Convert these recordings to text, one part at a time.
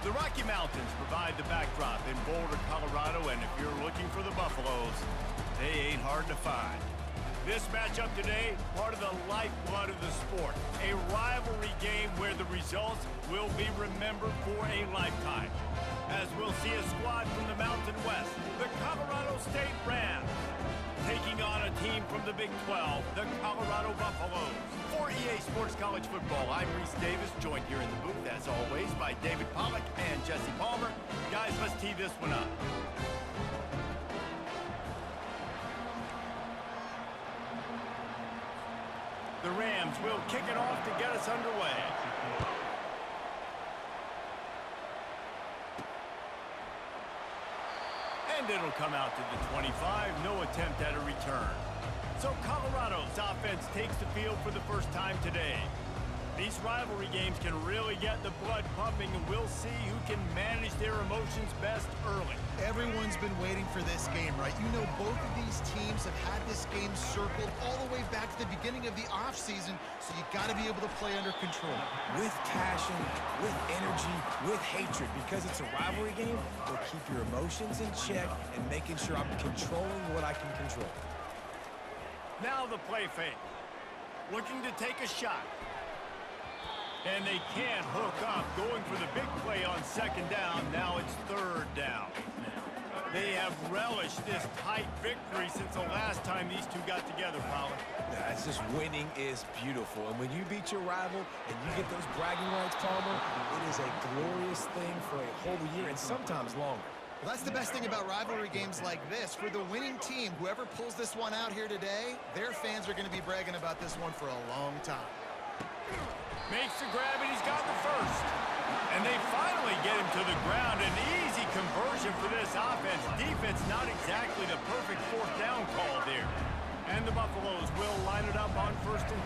The Rocky Mountains provide the backdrop in Boulder, Colorado, and if you're looking for the Buffaloes, they ain't hard to find. This matchup today, part of the lifeblood of the sport. A rivalry game where the results will be remembered for a lifetime. As we'll see a squad from the Mountain West, the Colorado State Rams, taking on a team from the Big 12, the Colorado Buffaloes. For EA Sports College Football, I'm Reese Davis, joined here in the booth, as always, by David Pollack and Jesse Palmer. Guys, let's tee this one up. The Rams will kick it off to get us underway. And it'll come out to the 25, no attempt at a return. So Colorado's offense takes the field for the first time today. These rivalry games can really get the blood pumping, and we'll see who can manage their emotions best early. Everyone's been waiting for this game, right? You know, both of these teams have had this game circled all the way back to the beginning of the offseason, so you got to be able to play under control. With passion, with energy, with hatred, because it's a rivalry game, we'll keep your emotions in check and making sure I'm controlling what I can control. Now the play fake. Looking to take a shot. And they can't hook up, going for the big play on second down. Now it's third down. They have relished this tight victory since the last time these two got together, Pollard. Yeah, it's just winning is beautiful. And when you beat your rival and you get those bragging rights, Palmer, it is a glorious thing for a whole year and sometimes longer. Well, that's the best thing about rivalry games like this. For the winning team, whoever pulls this one out here today, their fans are going to be bragging about this one for a long time. Makes the grab, and he's got the first. And they finally get him to the ground. An easy conversion for this offense. Defense not exactly the perfect fourth down call there. And the Buffaloes will line it up on 1st and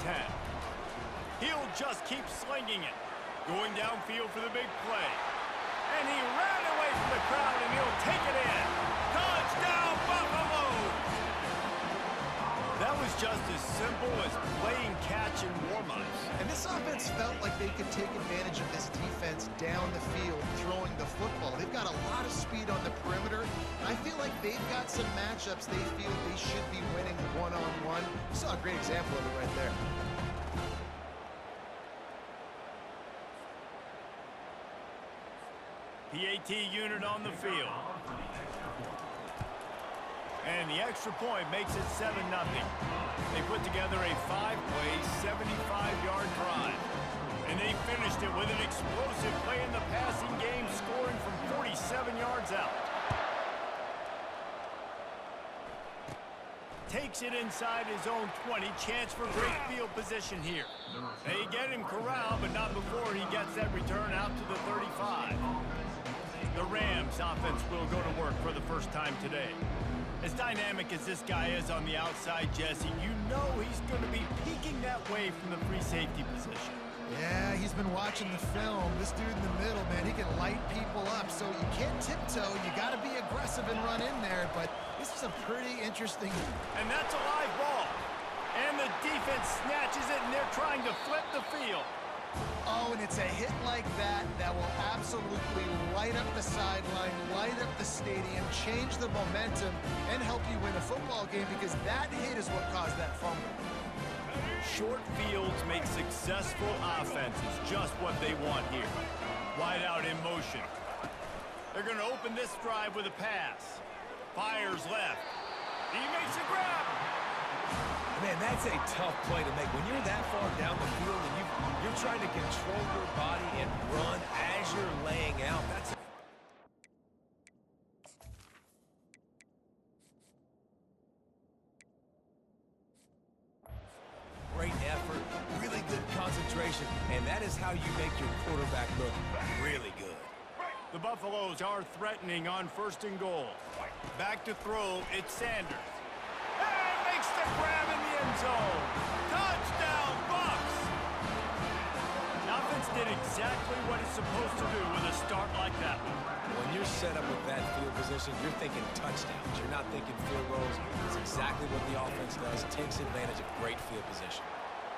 10. He'll just keep slinging it. Going downfield for the big play. And he ran away from the crowd, and he'll take it in. Touchdown, Buffaloes! That was just as simple as playing catch in warm-ups. And this offense felt like they could take advantage of this defense down the field, throwing the football. They've got a lot of speed on the perimeter. And I feel like they've got some matchups they feel they should be winning one-on-one. You saw a great example of it right there. PAT unit on the field. And the extra point makes it 7-0. They put together a 5-play, 75-yard drive. And they finished it with an explosive play in the passing game, scoring from 47 yards out. Takes it inside his own 20. Chance for great field position here. They get him corralled, but not before he gets that return out to the 35. The Rams offense will go to work for the first time today. As dynamic as this guy is on the outside, Jesse, you know he's going to be peeking that way from the free safety position. Yeah, he's been watching the film. This dude in the middle, man, he can light people up. So you can't tiptoe. You got to be aggressive and run in there. But this is a pretty interesting... And that's a live ball. And the defense snatches it, and they're trying to flip the field. Oh, and it's a hit like that that will absolutely light up the sideline, light up the stadium, change the momentum, and help you win a football game, because that hit is what caused that fumble. Short fields make successful offenses just what they want here. Wide out in motion. They're going to open this drive with a pass. Fires left. He makes a grab. Man, that's a tough play to make. When you're that far down the field and you're trying to control your body and run as you're laying out, that's great effort, really good concentration, and that is how you make your quarterback look really good. The Buffaloes are threatening on 1st and goal. Back to throw, it's Sanders. And makes the grab in the end zone. Touchdown, Bucks! The offense did exactly what it's supposed to do with a start like that one. When you're set up with that field position, you're thinking touchdowns. You're not thinking field goals. It's exactly what the offense does. Takes advantage of great field position.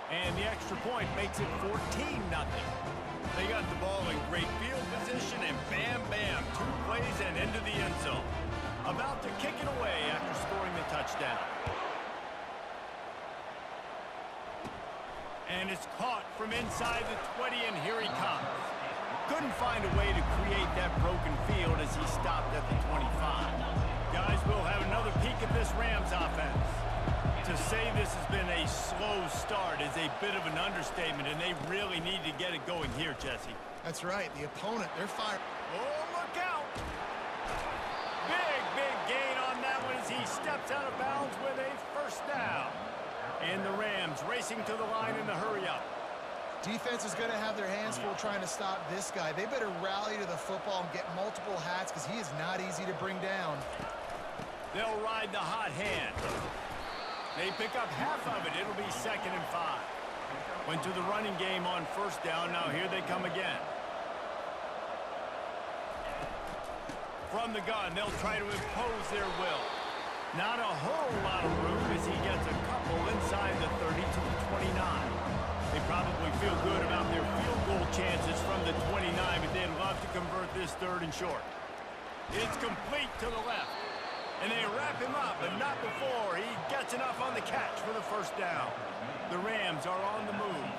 And the extra point makes it 14-0. They got the ball in great field position, and bam, bam, 2 plays and into the end zone. About to kick it away after scoring the touchdown. And it's caught from inside the 20, and here he comes. Couldn't find a way to create that broken field as he stopped at the 25. Guys, we'll have another peek at this Rams offense. To say this has been a slow start is a bit of an understatement, and they really need to get it going here, Jesse. That's right. The opponent, they're fired. Oh, look out! Big, big gain on that one as he steps out of bounds with a first down. And the Rams racing to the line in the hurry-up. Defense is going to have their hands full trying to stop this guy. They better rally to the football and get multiple hats because he is not easy to bring down. They'll ride the hot hand. They pick up half of it. It'll be 2nd and 5. Went to the running game on first down. Now here they come again. From the gun, they'll try to impose their will. Not a whole lot of room as he gets a couple inside the 30 to the 29. They probably feel good about their field goal chances from the 29, but they'd love to convert this 3rd and short. It's complete to the left. And they wrap him up, but not before he gets enough on the catch for the first down. The Rams are on the move.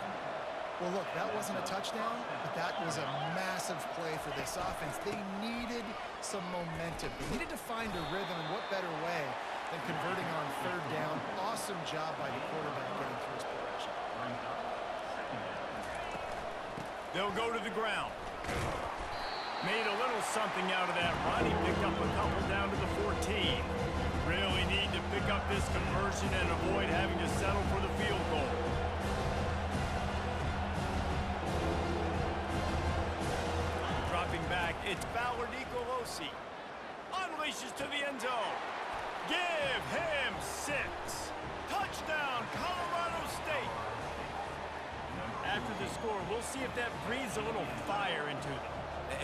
Well, look, that wasn't a touchdown, but that was a massive play for this offense. They needed some momentum. They needed to find a rhythm, and what better way than converting on 3rd down. Awesome job by the quarterback getting through his progression. They'll go to the ground. Made a little something out of that run. He picked up a couple down to the 14. Really need to pick up this conversion and avoid having to settle for the field goal. Dropping back, it's Ballard Nicolosi. Unleashes to the end zone. Give him 6. Touchdown, Colorado State. After the score, we'll see if that breathes a little fire into them.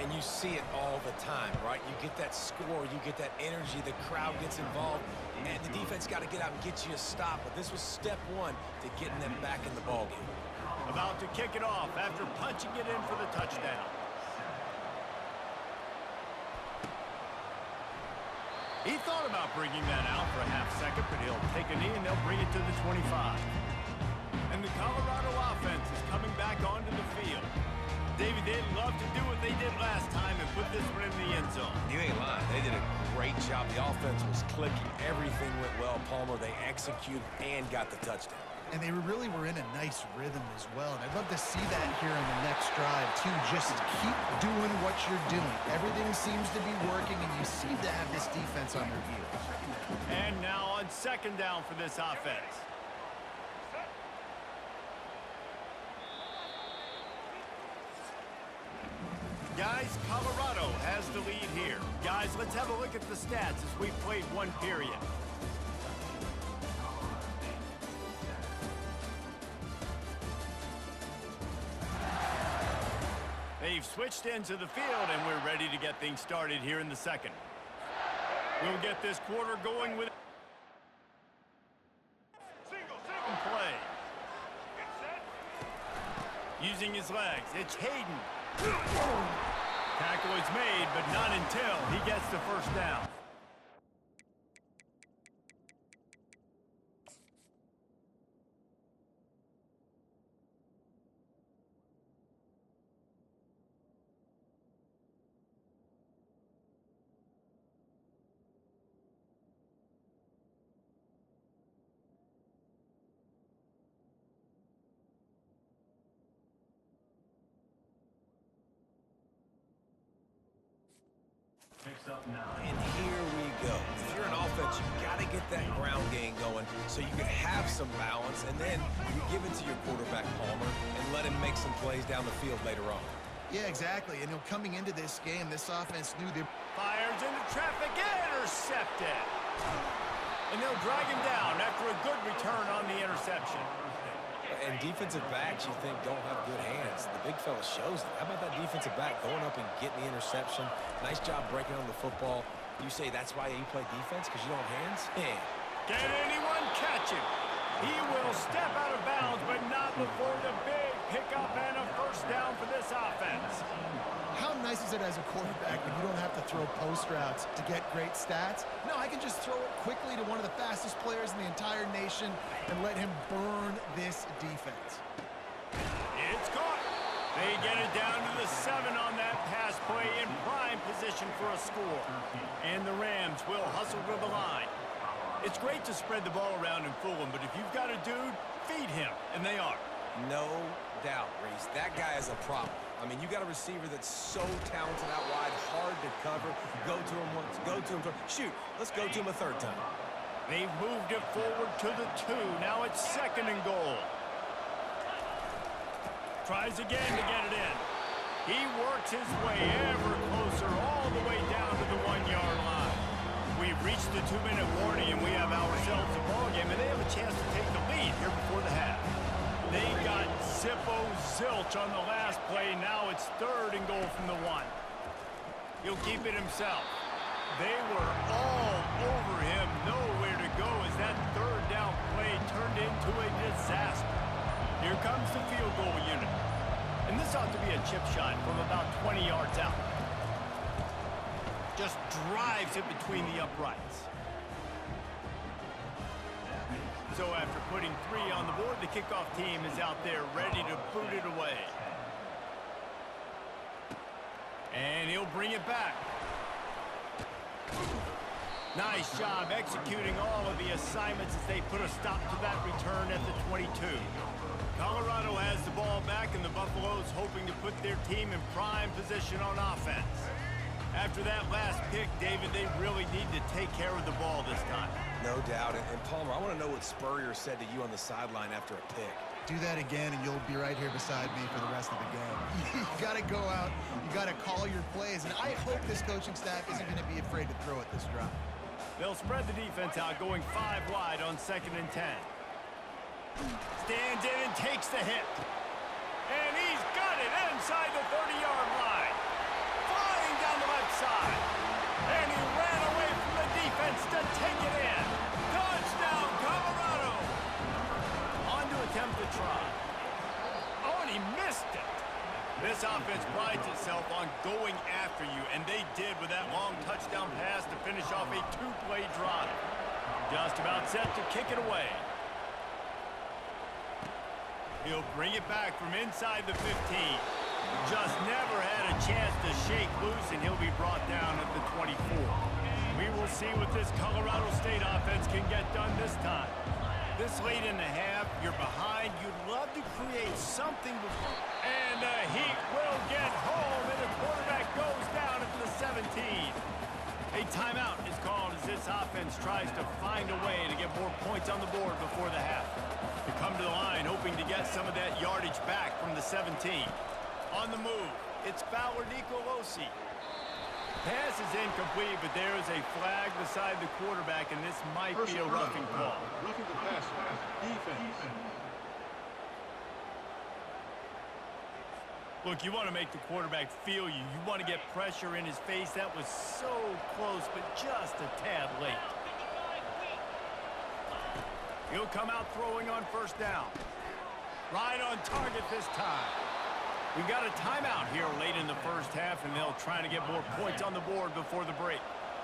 And you see it all the time, right? You get that score, you get that energy, the crowd gets involved, and the defense got to get out and get you a stop. But this was step 1 to getting them back in the ballgame. About to kick it off after punching it in for the touchdown. He thought about bringing that out for a half second, but he'll take a knee and they'll bring it to the 25. And the Colorado offense is coming back onto the field. David, they'd love to do what they did last time and put this one in the end zone. You ain't lying. They did a great job. The offense was clicking. Everything went well. Palmer, they executed and got the touchdown. And they really were in a nice rhythm as well. And I'd love to see that here in the next drive, too. Just keep doing what you're doing. Everything seems to be working, and you seem to have this defense on your heels. And now on 2nd down for this offense. Guys, Colorado has the lead here. Guys, let's have a look at the stats as we've played 1 period. They've switched into the field, and we're ready to get things started here in the 2nd. We'll get this quarter going with play. Using his legs, it's Hayden. Tackle is made, but not until he gets the first down. And here we go. If you're an offense, you got to get that ground game going so you can have some balance, and then you give it to your quarterback, Palmer, and let him make some plays down the field later on. Yeah, exactly. And coming into this game, this offense knew they... Fires into traffic, intercepted. And they'll drag him down after a good return on the interception. And defensive backs, you think, don't have good hands. The big fella shows it. How about that defensive back going up and getting the interception? Nice job breaking on the football. You say that's why you play defense, because you don't have hands? Yeah. Can anyone catch him? He will step out of bounds, but not before the big pickup and a first down for this offense. How nice is it as a quarterback when you don't have to throw post routes to get great stats? No, I can just throw it quickly to one of the fastest players in the entire nation and let him burn this defense. It's caught. They get it down to the 7 on that pass play in prime position for a score. And the Rams will hustle to the line. It's great to spread the ball around and fool him, but if you've got a dude, feed him, and they are. No doubt, Reese. That guy is a problem. I mean, you got a receiver that's so talented out wide, hard to cover. Go to him once, go to him twice. Shoot, let's go to him a third time. They've moved it forward to the 2. Now it's 2nd and goal. Tries again to get it in. He works his way ever closer all the way down to the 1-yard line. We've reached the 2-minute warning, and we have ourselves a ball game, and they have a chance to take the lead here before the half. They got zilch on the last play. Now it's 3rd and goal from the 1. He'll keep it himself. They were all over him. Nowhere to go as that 3rd down play turned into a disaster. Here comes the field goal unit. And this ought to be a chip shot from about 20 yards out. Just drives it between the uprights. So after putting 3 on the board, the kickoff team is out there ready to boot it away. And he'll bring it back. Nice job executing all of the assignments as they put a stop to that return at the 22. Colorado has the ball back, and the Buffaloes hoping to put their team in prime position on offense. After that last pick, David, they really need to take care of the ball this time. No doubt. And Palmer, I want to know what Spurrier said to you on the sideline after a pick. Do that again, and you'll be right here beside me for the rest of the game. You got to go out. You got to call your plays, and I hope this coaching staff isn't going to be afraid to throw at this drive. They'll spread the defense out, going 5 wide on 2nd and 10. Stands in and takes the hit. And he's got it inside the 30-yard line. Flying down the left side. And he ran away from the defense to take it in. Touchdown, Colorado. On to attempt the try. Oh, and he missed it. This offense prides itself on going after you, and they did with that long touchdown pass to finish off a 2-play drive. Just about set to kick it away. He'll bring it back from inside the 15. Just never had a chance to shake loose, and he'll be brought down at the 24. We will see what this Colorado State offense can get done this time. This late in the half, you're behind. You'd love to create something before. And the Heat will get home, and the quarterback goes down at the 17. A timeout is called as this offense tries to find a way to get more points on the board before the half. They come to the line hoping to get some of that yardage back from the 17. On the move, it's Fowler Nicolosi. Pass is incomplete, but there is a flag beside the quarterback, and this might be a roughing call. Roughing the passer. Defense. Look, you want to make the quarterback feel you. You want to get pressure in his face. That was so close, but just a tad late. He'll come out throwing on 1st down. Right on target this time. We've got a timeout here late in the 1st half, and they'll try to get more points on the board before the break.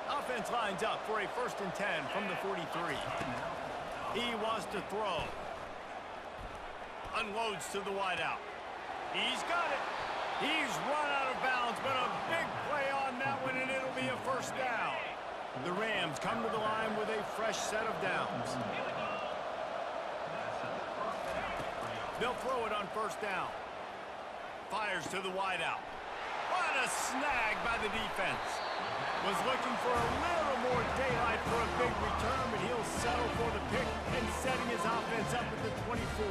Offense lines up for a 1st and 10 from the 43. He wants to throw. Unloads to the wideout. He's got it. He's run out of bounds, but a big play on that one, and it'll be a 1st down. The Rams come to the line with a fresh set of downs. They'll throw it on 1st down. Fires to the wideout. What a snag by the defense. Was looking for a little more daylight for a big return, but he'll settle for the pick and setting his offense up at the 24.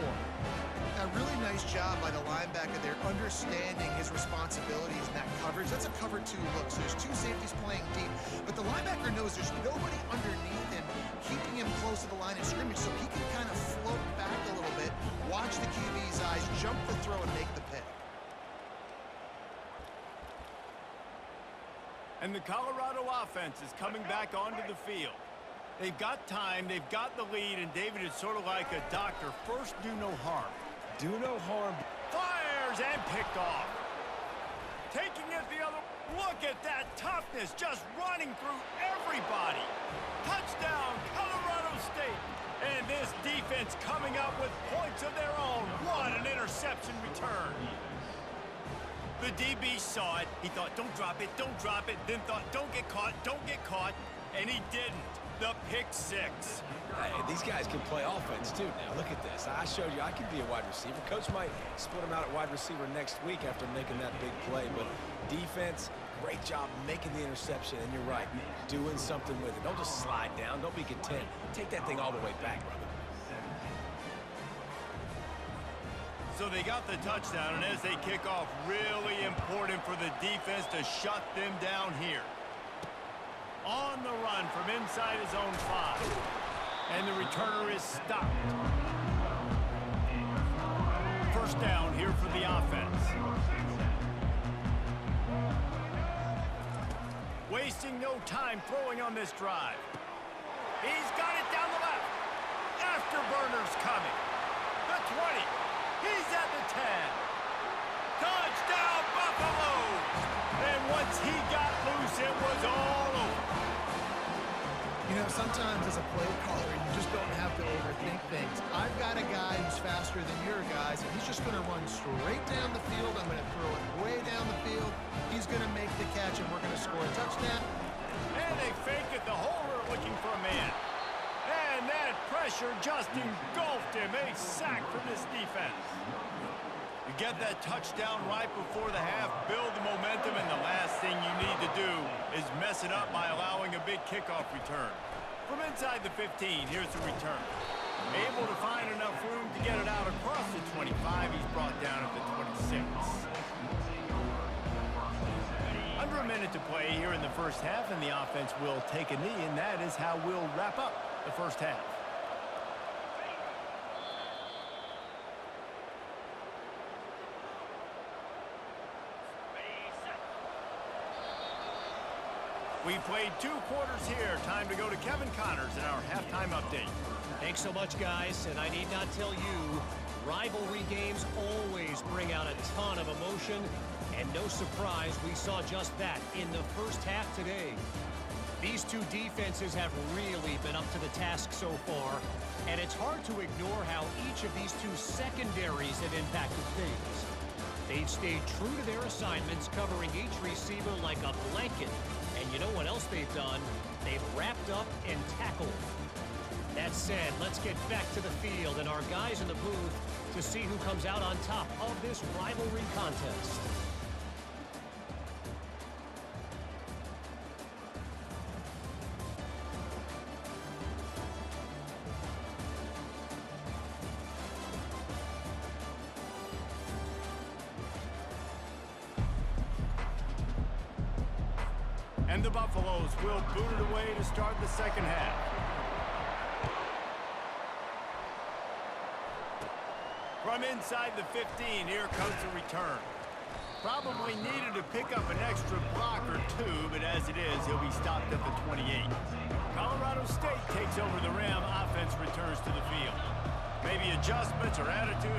A really nice job by the linebacker there, understanding his responsibilities in that coverage. That's a cover 2 look, so there's 2 safeties playing deep, but the linebacker knows there's nobody underneath him, keeping him close to the line of scrimmage, so he can kind of float back a little bit, watch the QB's eyes, jump the throw, and make the pick. And the Colorado offense is coming back onto the field. They've got time, they've got the lead, and David is sort of like a doctor. First, do no harm. Do no harm. Fires fires and picked off. Taking it the other. Look at that toughness, just running through everybody. Touchdown, Colorado State. And this defense coming up with points of their own. What an interception return. The DB saw it. He thought, don't drop it, then thought, don't get caught, and he didn't. The pick six. Hey, these guys can play offense, too. Now, look at this. I showed you I could be a wide receiver. Coach might split him out at wide receiver next week after making that big play. But defense, great job making the interception. And you're right, doing something with it. Don't just slide down. Don't be content. Take that thing all the way back, brother. So they got the touchdown, and as they kick off, really important for the defense to shut them down here. On the run from inside his own 5. And the returner is stopped. First down here for the offense. Wasting no time throwing on this drive. He's got it down the left. Afterburner's coming. The 20. He's at the 10. Touchdown, Buffaloes! And once he got loose, it was all over. You know, sometimes as a play caller, you just don't have to overthink things. I've got a guy who's faster than your guys, and he's just going to run straight down the field. I'm going to throw it way down the field. He's going to make the catch, and we're going to score a touchdown. And they faked it. The holder looking for a man. And that pressure just engulfed him. A sack from this defense. You get that touchdown right before the half, build the momentum, and the last thing you need to do is mess it up by allowing a big kickoff return. From inside the 15, here's the return. Able to find enough room to get it out across the 25. He's brought down at the 26. Under a minute to play here in the first half, and the offense will take a knee, and that is how we'll wrap up the first half. We played 2 quarters here. Time to go to Kevin Connors in our halftime update. Thanks so much, guys. And I need not tell you, rivalry games always bring out a ton of emotion. And no surprise, we saw just that in the first half today. These two defenses have really been up to the task so far. And it's hard to ignore how each of these two secondaries have impacted things. They've stayed true to their assignments, covering each receiver like a blanket. And you know what else they've done? They've wrapped up and tackled. That said, let's get back to the field and our guys in the booth to see who comes out on top of this rivalry contest. And the Buffaloes will boot it away to start the second half. From inside the 15, here comes the return. Probably needed to pick up an extra block or 2, but as it is, he'll be stopped at the 28. Colorado State takes over the Ram. Offense returns to the field. Maybe adjustments or attitude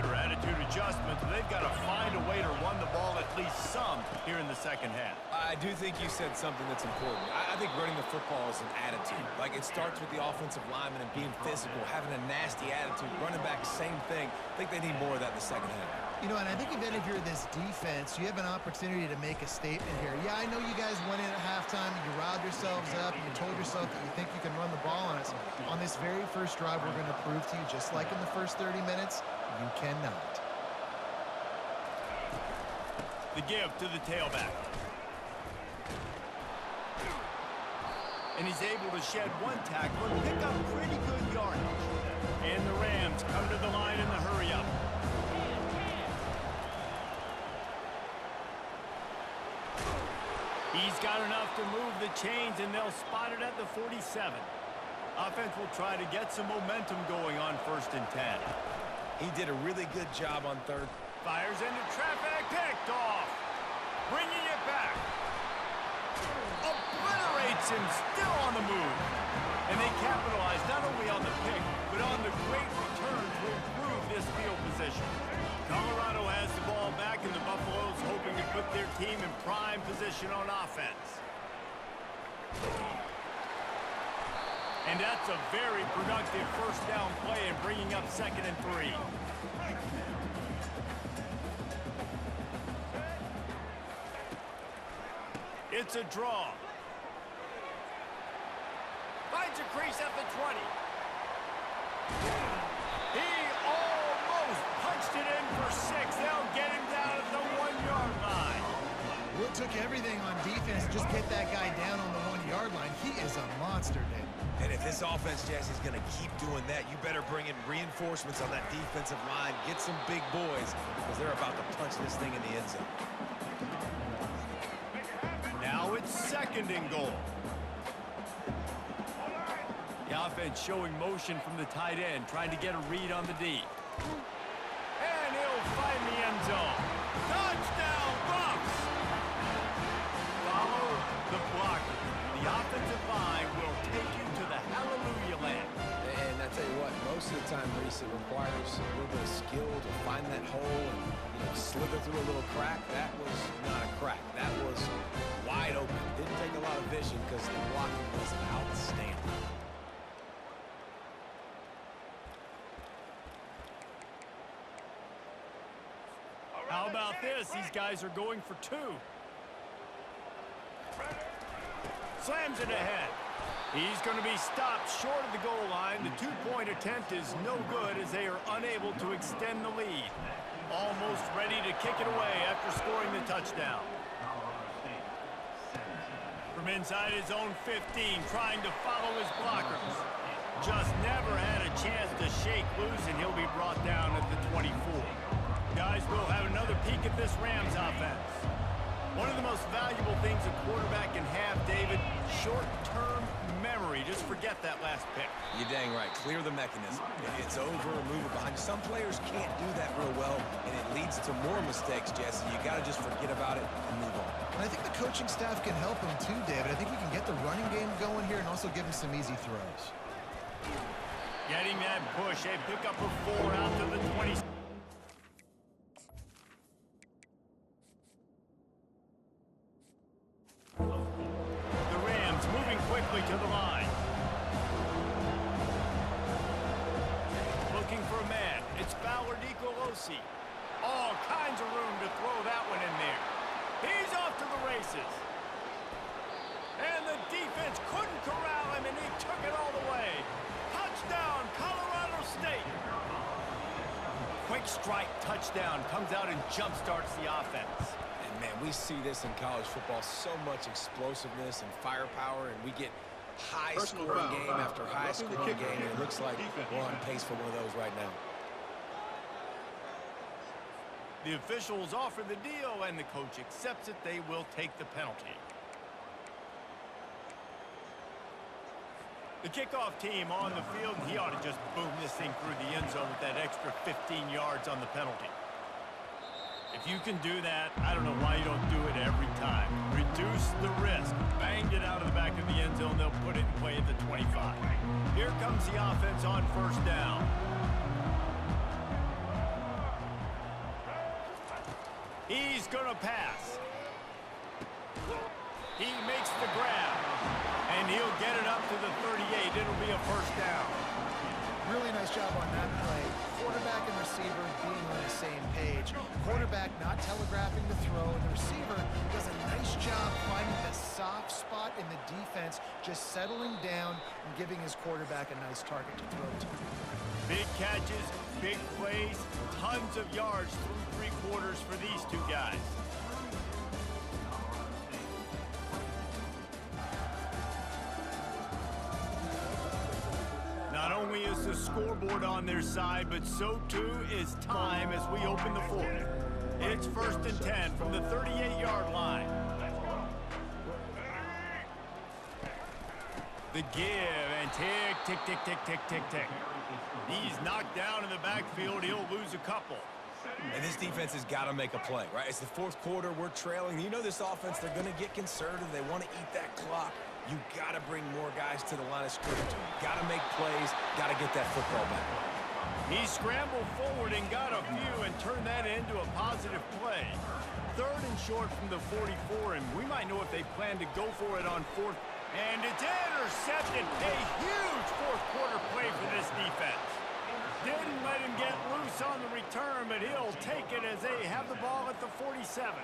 adjustments. They've got to find a way to run the ball at least some here in the second half. I do think you said something that's important. I think running the football is an attitude. Like, it starts with the offensive lineman and being physical, having a nasty attitude. Running back, same thing. I think they need more of that in the second half. You know, and I think even if you're this defense, you have an opportunity to make a statement here. Yeah, I know you guys went in at halftime, and you riled yourselves up, and you told yourself that you think you can run the ball on us. On this very first drive, we're going to prove to you, just like in the first 30 minutes, you cannot. The give to the tailback. And he's able to shed one tackle and pick up pretty good yardage. And the Rams come to the line in the hurry-up. He's got enough to move the chains, and they'll spot it at the 47. Offense will try to get some momentum going on 1st and 10. He did a really good job on 3rd. Fires into traffic, picked off. Bringing it back. Obliterates him, still on the move. And they capitalize not only on the pick, but on the great return to improve this field position. Colorado has the ball back, and the Buffaloes hoping to put their team in prime position on offense. And that's a very productive first down play and bringing up 2nd and 3. It's a draw. Finds a crease at the 20. He almost punched it in for 6. They'll get him down at the 1-yard line. Will took everything on defense to just get that guy down on the 1-yard line. He is a monster, Dave. And if this offense, Jesse, is going to keep doing that, you better bring in reinforcements on that defensive line. Get some big boys, because they're about to punch this thing in the end zone. Now it's 2nd and goal. The offense showing motion from the tight end, trying to get a read on the D. And he'll find the end zone. Touchdown, Buffs! Follow the blocker. The offensive line will take you to the hallelujah land. And I tell you what, most of the time, Reese, it requires a little bit of skill to find that hole and slither through a little crack. That was not a crack. That was wide open. Didn't take a lot of vision because the blocking was outstanding. How about this? These guys are going for 2. Slams it ahead. He's going to be stopped short of the goal line. The 2-point attempt is no good as they are unable to extend the lead. Almost ready to kick it away after scoring the touchdown. From inside his own 15, trying to follow his blockers. Just never had a chance to shake loose, and he'll be brought down at the 24. Guys, we'll have another peek at this Rams offense. One of the most valuable things a quarterback can have, David, short-term memory. Just forget that last pick. You're dang right. Clear the mechanism. It's over, move it behind. Some players can't do that real well, and it leads to more mistakes, Jesse. You got to just forget about it and move on. And I think the coaching staff can help him too, David. I think we can get the running game going here and also give him some easy throws. Getting that push. They pick up a 4 out to the 20. The Rams moving quickly to the line. Looking for a man. It's Fowler DiColosi. All kinds of room to throw that one in there. He's off to the races. And the defense couldn't corral him, and he took it all the way. Touchdown, Colorado State. Quick strike touchdown comes out and jump-starts the offense. And, man, we see this in college football, so much explosiveness and firepower, and we get high-scoring game after high-scoring game, and it looks like we're on pace for one of those right now. The officials offer the deal, and the coach accepts it. They will take the penalty. The kickoff team on the field, he ought to just boom this thing through the end zone with that extra 15 yards on the penalty. If you can do that, I don't know why you don't do it every time. Reduce the risk. Banged it out of the back of the end zone. They'll put it in play at the 25. Here comes the offense on first down. He's going to pass. He makes the grab. And he'll get it up to the 38. It'll be a first down. Really nice job on that play. Quarterback and receiver being on the same page. Quarterback not telegraphing the throw, and the receiver does a nice job finding the soft spot in the defense, just settling down and giving his quarterback a nice target to throw to. Big catches, big plays, tons of yards through 3 quarters for these two guys. Not only is the scoreboard on their side, but so too is time as we open the 4th. It's 1st and 10 from the 38-yard line. The give and tick, tick, tick, tick, tick, tick, tick. He's knocked down in the backfield. He'll lose a couple. And this defense has got to make a play, right? It's the 4th quarter. We're trailing. You know this offense, they're going to get conservative. They want to eat that clock. You got to bring more guys to the line of scrimmage. Got to make plays. Got to get that football back. He scrambled forward and got a few and turned that into a positive play. 3rd and short from the 44, and we might know if they plan to go for it on 4th. And it's intercepted. A huge fourth-quarter play for this defense. Didn't let him get loose on the return, but he'll take it as they have the ball at the 47.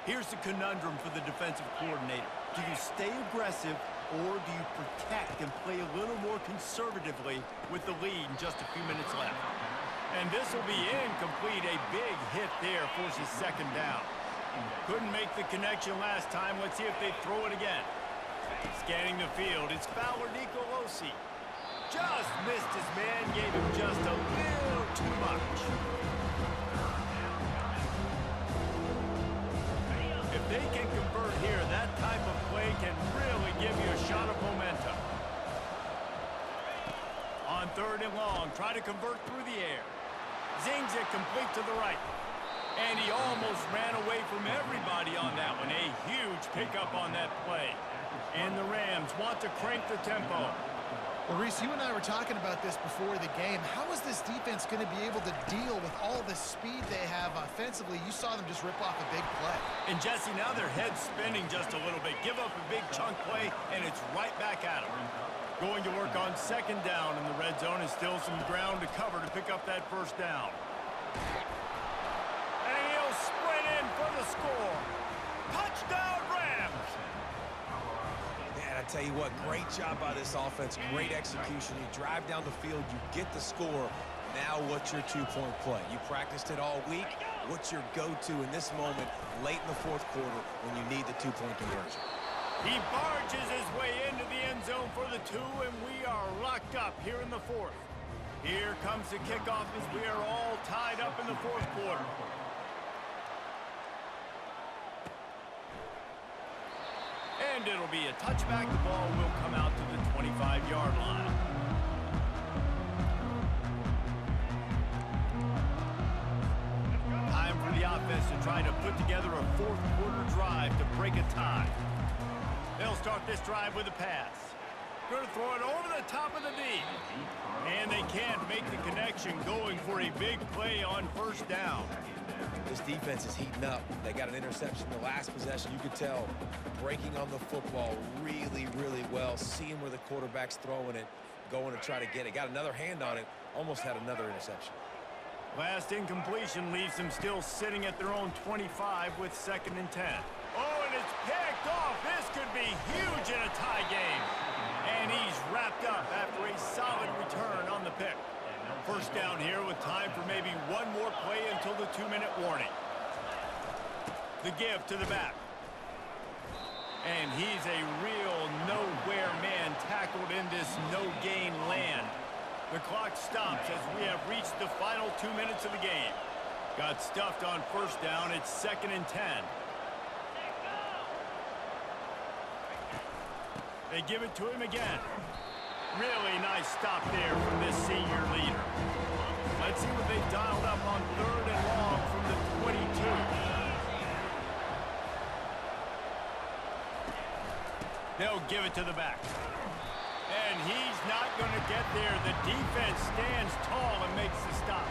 Here's the conundrum for the defensive coordinator. Do you stay aggressive or do you protect and play a little more conservatively with the lead in just a few minutes left? And this will be incomplete. A big hit there forces 2nd down. Couldn't make the connection last time. Let's see if they throw it again. Scanning the field, it's Fowler Nicolosi. Just missed his man, gave him just a little too much. If they can convert here, that type of play can really give you a shot of momentum. On 3rd and long, try to convert through the air. Zings it complete to the right. And he almost ran away from everybody on that one. A huge pickup on that play. And the Rams want to crank the tempo. Well, Reese, you and I were talking about this before the game. How is this defense going to be able to deal with all the speed they have offensively? You saw them just rip off a big play. And Jesse, now their head's spinning just a little bit. Give up a big chunk play, and it's right back at them. Going to work on 2nd down in the red zone, and still some ground to cover to pick up that 1st down. And he'll sprint in for the score. Touchdown, Rams! Man, I tell you what, great job by this offense, great execution. You drive down the field, you get the score. Now what's your 2-point play? You practiced it all week. What's your go-to in this moment late in the 4th quarter when you need the 2-point conversion? He barges his way into the end zone for the 2, and we are locked up here in the 4th. Here comes the kickoff as we are all tied up in the 4th quarter. And it'll be a touchback. The ball will come out to the 25-yard line. Time for the offense to try to put together a 4th-quarter drive to break a tie. They'll start this drive with a pass. Going to throw it over the top of the D. And they can't make the connection, going for a big play on 1st down. This defense is heating up. They got an interception the last possession. You could tell breaking on the football really, really well. Seeing where the quarterback's throwing it, going to try to get it. Got another hand on it. Almost had another interception. Last incompletion leaves them still sitting at their own 25 with 2nd and 10. Oh, and it's picked off. This could be huge in a tie game. And he's wrapped up after a solid return on the pick. 1st down here with time for maybe one more play until the 2-minute warning. The give to the back. And he's a real nowhere man tackled in this no-gain land. The clock stops as we have reached the final 2 minutes of the game. Got stuffed on 1st down. It's 2nd and 10. They give it to him again. Really nice stop there from this senior leader. Let's see what they've dialed up on 3rd and long from the 22. They'll give it to the back. And he's not going to get there. The defense stands tall and makes the stop.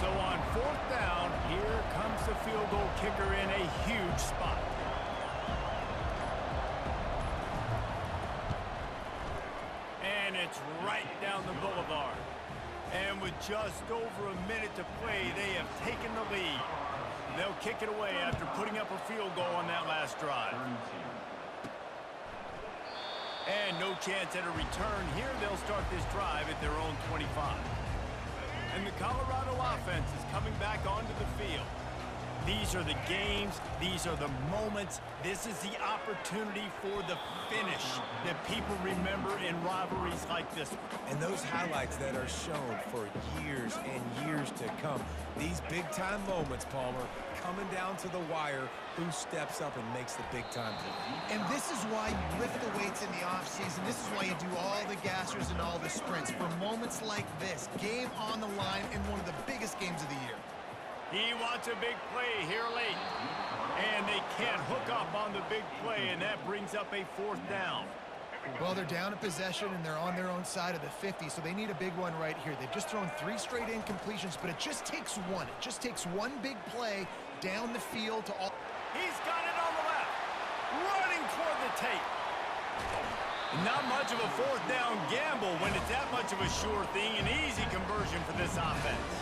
So on 4th down, here comes the field goal kicker in a huge spot. And it's right down the boulevard. And with just over a minute to play, they have taken the lead. They'll kick it away after putting up a field goal on that last drive. And no chance at a return. Here they'll start this drive at their own 25. And the Colorado offense is coming back onto the field. These are the games. These are the moments. This is the opportunity for the finish that people remember in rivalries like this one. And those highlights that are shown for years and years to come. These big-time moments, Palmer, coming down to the wire. Who steps up and makes the big-time play? And this is why you lift the weights in the offseason. This is why you do all the gassers and all the sprints. For moments like this, game on the line in one of the biggest games of the year. He wants a big play here late. And they can't hook up on the big play, and that brings up a 4th down. Well, they're down in possession, and they're on their own side of the 50, so they need a big one right here. They've just thrown 3 straight incompletions, but it just takes one. It just takes one big play down the field to all... He's got it on the left, running toward the tape. Not much of a fourth down gamble when it's that much of a sure thing, an easy conversion for this offense.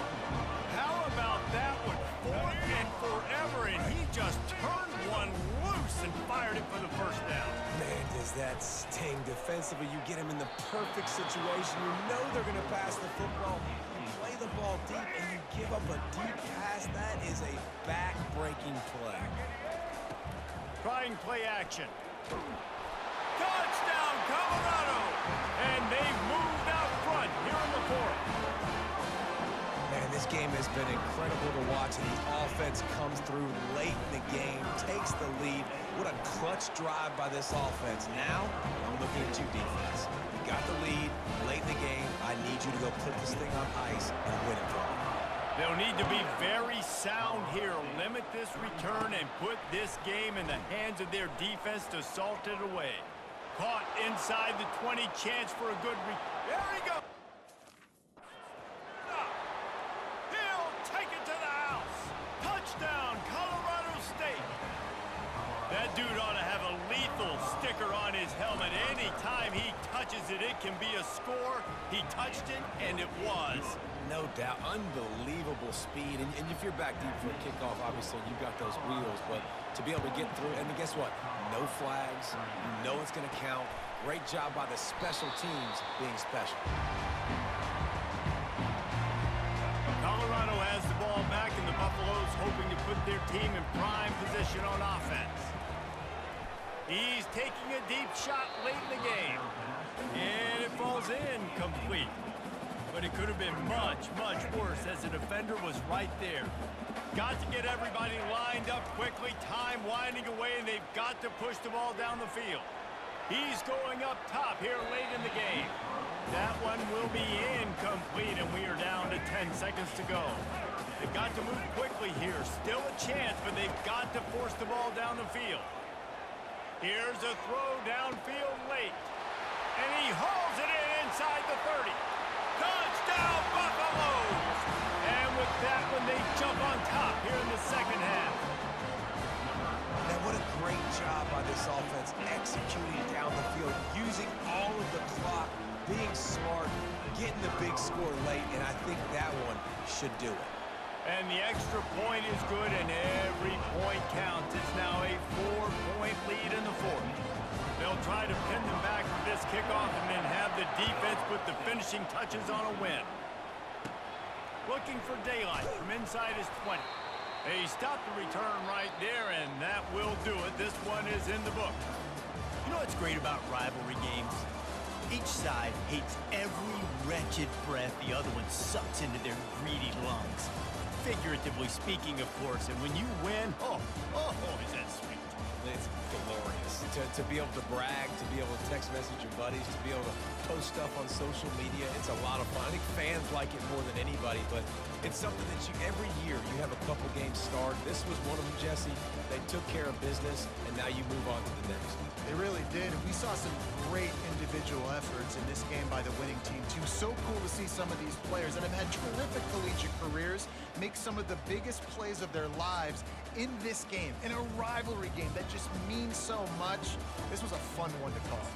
How about that one? 4th and forever, and he just turned one loose and fired it for the first down. Man, does that sting defensively. You get him in the perfect situation. You know they're going to pass the football. You play the ball deep, and you give up a deep pass. That is a back-breaking play. Trying play action. Touchdown, Colorado! And they've moved out front here in the 4th. Man, this game has been incredible to watch, and the offense comes through late in the game, takes the lead. What a clutch drive by this offense. Now, I'm looking at you, defense. You got the lead late in the game. I need you to go put this thing on ice and win it for me. They'll need to be very sound here, limit this return, and put this game in the hands of their defense to salt it away. Caught inside the 20, chance for a good there he goes. He'll take it to the house. Touchdown, Colorado State. That dude ought to have a lethal sticker on his helmet. Anytime he touches it, it can be a score. He touched it, and it was. No doubt. Unbelievable speed. And if you're back deep for a kickoff, obviously you've got those wheels. But to be able to get through, and guess what? No flags. You know it's going to count. Great job by the special teams being special. Colorado has the ball back, and the Buffaloes hoping to put their team in prime position on offense. He's taking a deep shot late in the game. And it falls in complete. But it could have been much, much worse as the defender was right there. Got to get everybody lined up quickly, time winding away, and they've got to push the ball down the field. He's going up top here late in the game. That one will be incomplete, and we are down to 10 seconds to go. They've got to move quickly here. Still a chance, but they've got to force the ball down the field. Here's a throw downfield late. And he hauls it in inside the 30. Touchdown, Buffaloes! And with that one, they jump on top here in the second half. Now, what a great job by this offense executing down the field, using all of the clock, being smart, getting the big score late, and I think that one should do it. And the extra point is good, and every point counts. It's now a 4-point lead in the 4th. They'll try to pin them back for this kickoff and then have the defense put the finishing touches on a win. Looking for daylight from inside his 20. They stopped the return right there, and that will do it. This one is in the book. You know what's great about rivalry games? Each side hates every wretched breath the other one sucks into their greedy lungs. Figuratively speaking, of course, and when you win, oh, is that sweet. It's glorious. To be able to brag, to be able to text message your buddies, to be able to post stuff on social media, it's a lot of fun. I think fans like it more than anybody, but it's something that every year you have a couple games start. This was one of them, Jesse. They took care of business, and now you move on to the next. They really did. We saw some great individual efforts in this game by the winning team, too. So cool to see some of these players that have had terrific collegiate careers make some of the biggest plays of their lives in this game, in a rivalry game that just means so much. This was a fun one to call.